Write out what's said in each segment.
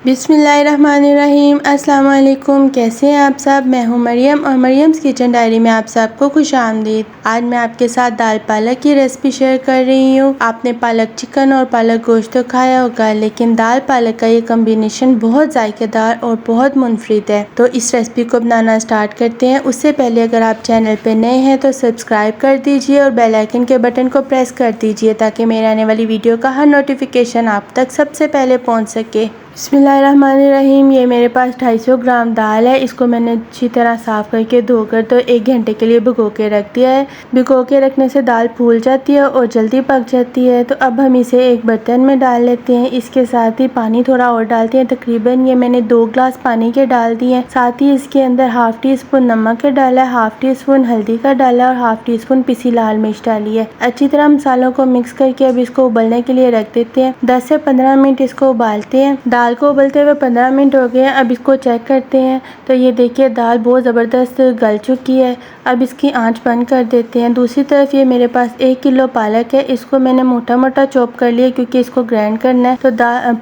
बिस्मिल्लाहिर्रहमानिर्रहीम। अस्सलाम वालेकुम। कैसे हैं आप सब? मैं हूं मरियम और मरियम्स किचन डायरी में आप सबको खुश आमदीद। आज मैं आपके साथ दाल पालक की रेसिपी शेयर कर रही हूं। आपने पालक चिकन और पालक गोश्त तो खाया होगा, लेकिन दाल पालक का ये कम्बिनेशन बहुत जायकेदार और बहुत मुनफरिद है। तो इस रेसिपी को बनाना स्टार्ट करते हैं। उससे पहले अगर आप चैनल पे नए हैं तो सब्सक्राइब कर दीजिए और बेल आइकन के बटन को प्रेस कर दीजिए ताकि मेरे आने वाली वीडियो का हर नोटिफिकेशन आप तक सबसे पहले पहुँच सके। बिस्मिल्लाहिर्रहमानिर्रहीम। ये मेरे पास 250 ग्राम दाल है। इसको मैंने अच्छी तरह साफ़ करके धोकर तो 1 घंटे के लिए भिगो के रख दिया है। भिगो के रखने से दाल फूल जाती है और जल्दी पक जाती है। तो अब हम इसे एक बर्तन में डाल लेते हैं। इसके साथ ही पानी थोड़ा और डालते हैं। तकरीबन ये मैंने 2 ग्लास पानी के डाल दिए हैं। साथ ही इसके अंदर हाफ़ टी स्पून नमक का डाला है, हाफ़ टी स्पून हल्दी का डाला और हाफ़ टी स्पून पिसी लाल मिर्च डाली है। अच्छी तरह मसालों को मिक्स करके अब इसको उबलने के लिए रख देते हैं। 10 से 15 मिनट इसको उबालते हैं। दाल को उबलते हुए 15 मिनट हो गए हैं। अब इसको चेक करते हैं तो ये देखिए दाल बहुत ज़बरदस्त गल चुकी है। अब इसकी आंच बंद कर देते हैं। दूसरी तरफ ये मेरे पास 1 किलो पालक है। इसको मैंने मोटा मोटा चॉप कर लिया क्योंकि इसको ग्राइंड करना है। तो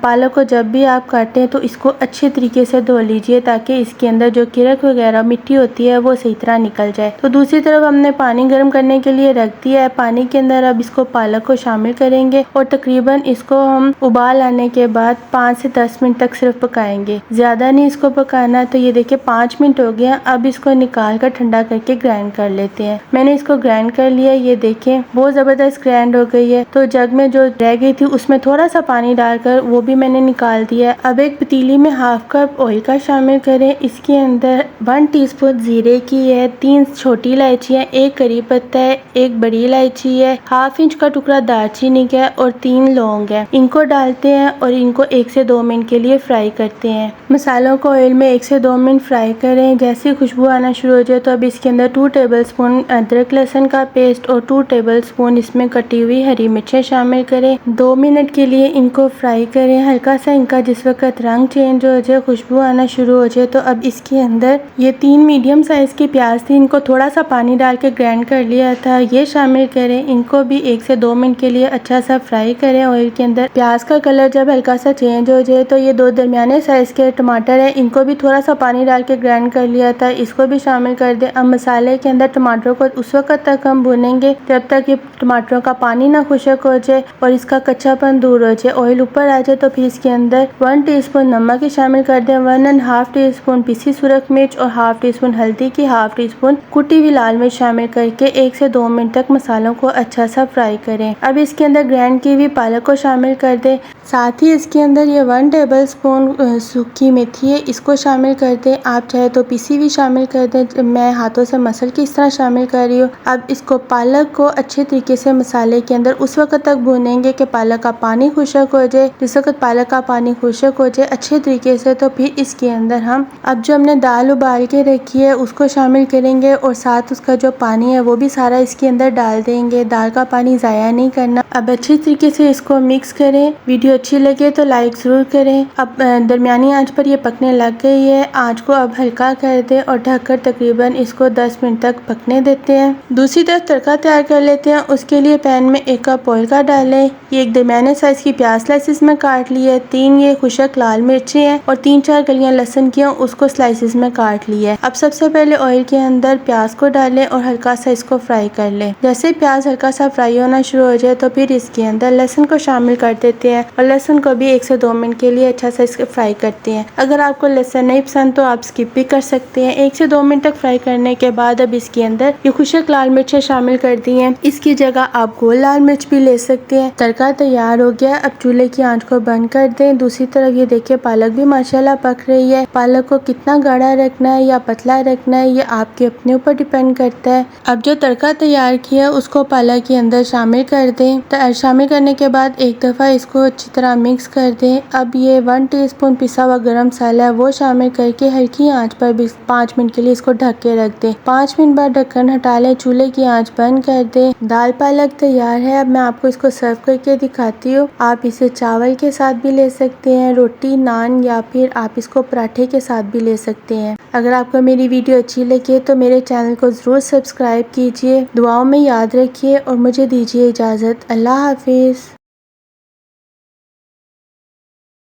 पालक को जब भी आप काटें तो इसको अच्छे तरीके से धो लीजिए ताकि इसके अंदर जो किरक वगैरह मिट्टी होती है वो सही तरह निकल जाए। तो दूसरी तरफ हमने पानी गर्म करने के लिए रख दिया है। पानी के अंदर अब इसको पालक को शामिल करेंगे और तकरीबन इसको हम उबाल आने के बाद 5 से 10 मिनट तक सिर्फ पकाएंगे, ज़्यादा नहीं इसको पकाना। तो ये देखिए 5 मिनट हो गया। अब इसको निकाल कर ठंडा करके ग्राइंड कर लेते हैं। मैंने इसको ग्राइंड कर लिया। ये देखें बहुत ज़बरदस्त ग्राइंड हो गई है। तो जग में जो रह गई थी उसमें थोड़ा सा पानी डालकर वो भी मैंने निकाल दिया है। अब एक पतीली में हाफ कप ऑयल का शामिल करें। इसके अंदर 1 टीस्पून जीरे की है, 3 छोटी इलायचियाँ, 1 करी पत्ता है, 1 बड़ी इलायची है, हाफ इंच का टुकड़ा दालचीनी का और 3 लौंग है। इनको डालते हैं और इनको 1 से 2 मिनट के लिए फ्राई करते हैं। मसालों को ऑयल में 1 से 2 मिनट फ्राई करें। जैसे खुशबू आना शुरू हो जाए तो अब इसके अंदर 2 टेबलस्पून अदरक लहसुन का पेस्ट और 2 टेबलस्पून इसमें कटी हुई हरी मिर्चें शामिल करें। 2 मिनट के लिए इनको फ्राई करें। हल्का सा इनका जिस वक्त रंग चेंज हो जाए, खुशबू आना शुरू हो जाए तो अब इसके अंदर ये 3 मीडियम साइज की प्याज थी, इनको थोड़ा सा पानी डाल के ग्राइंड कर लिया था, ये शामिल करें। इनको भी 1 से 2 मिनट के लिए अच्छा सा फ्राई करें ऑयल के अंदर। प्याज का कलर जब हल्का सा चेंज हो जाए तो ये 2 दरमियाने साइज के टमाटर है, इनको भी थोड़ा सा पानी डाल के ग्राइंड कर लिया था, इसको भी शामिल कर दें। अब मसाले के अंदर टमाटरों को उस वक्त तक हम भूनेंगे जब तक ये टमाटरों का पानी ना खुश्क हो जाए और इसका कच्चापन दूर हो जाए, ऑयल ऊपर आ जाए। तो फिर इसके अंदर 1 टीस्पून नमक ही शामिल कर दें, 1.5 टीस्पून पिसी सुरख मिर्च और हाफ टी स्पून हल्दी की, हाफ टी स्पून कुटी हुई लाल मिर्च शामिल करके 1 से 2 मिनट तक मसालों को अच्छा सा फ्राई करें। अब इसके अंदर ग्राइंड की हुई पालक को शामिल कर दें। साथ ही इसके अंदर ये 1 टेबलस्पून सूखी मेथी है, इसको शामिल कर दें। आप चाहे तो पिसी भी शामिल कर दें, मैं हाथों से मसल के इस तरह शामिल कर रही हूँ। अब इसको पालक को अच्छे तरीके से मसाले के अंदर उस वक्त तक भूनेंगे कि पालक का पानी खुश्क हो जाए। जिस वक्त पालक का पानी खुश्क हो जाए अच्छे तरीके से तो फिर इसके अंदर हम अब जो हमने दाल उबाल के रखी है उसको शामिल करेंगे और साथ उसका जो पानी है वो भी सारा इसके अंदर डाल देंगे। दाल का पानी ज़ाया नहीं करना। अब अच्छी तरीके से इसको मिक्स करें। वीडियो अच्छी लगे तो लाइक ज़रूर करें। अब दरमियानी आंच पर ये पकने लग गई है। आंच को अब हल्का कर दें और ढककर तकरीबन इसको 10 मिनट तक पकने देते हैं। दूसरी तरफ तड़का तैयार कर लेते हैं। उसके लिए पैन में 1 कप ऑयल का डालें। ये 1 दरमियाने साइज की प्याज स्लाइसिस में काट ली है, 3 ये खुश्क लाल मिर्ची हैं और 3-4 कलियां लहसुन की हैं, उसको स्लाइसिस में काट लिया है। अब सबसे पहले ऑयल के अंदर प्याज को डालें और हल्का सा इसको फ्राई कर लें। जैसे प्याज हल्का सा फ्राई होना शुरू हो जाए तो फिर इसके अंदर लहसुन को शामिल कर देते हैं और लहसुन को भी 1 से 2 मिनट के लिए अच्छा सा इसको फ्राई करते हैं। अगर आपको लहसुन नहीं पसंद तो आप स्किप भी कर सकते हैं। 1 से 2 मिनट तक फ्राई करने के बाद अब इसके अंदर ये खुश्क लाल मिर्चें शामिल कर दी हैं। इसकी जगह आप गोल लाल मिर्च भी ले सकते हैं। तड़का तैयार हो गया। अब चूल्हे की आंच को बंद कर दें। दूसरी तरफ ये देखिए पालक भी माशाल्लाह पक रही है। पालक को कितना गाढ़ा रखना है या पतला रखना है ये आपके अपने ऊपर डिपेंड करता है। अब जो तड़का तैयार किया उसको पालक के अंदर शामिल कर दें। शामिल करने के बाद एक दफ़ा इसको अच्छी तरह मिक्स कर दें। अब ये 1 टीस्पून पिसा हुआ गरम मसाला है वो शामिल करके हल्की आंच पर 5 मिनट के लिए इसको ढक के रख दें। 5 मिनट बाद ढक्कन हटा लें, चूल्हे की आंच बंद कर दें। दाल पालक तैयार है। अब मैं आपको इसको सर्व करके दिखाती हूँ। आप इसे चावल के साथ भी ले सकते हैं, रोटी, नान या फिर आप इसको पराठे के साथ भी ले सकते हैं। अगर आपको मेरी वीडियो अच्छी लगे तो मेरे चैनल को ज़रूर सब्सक्राइब कीजिए। दुआओं में याद रखिए और मुझे दीजिए इजाज़त। अल्लाह हाफिज़।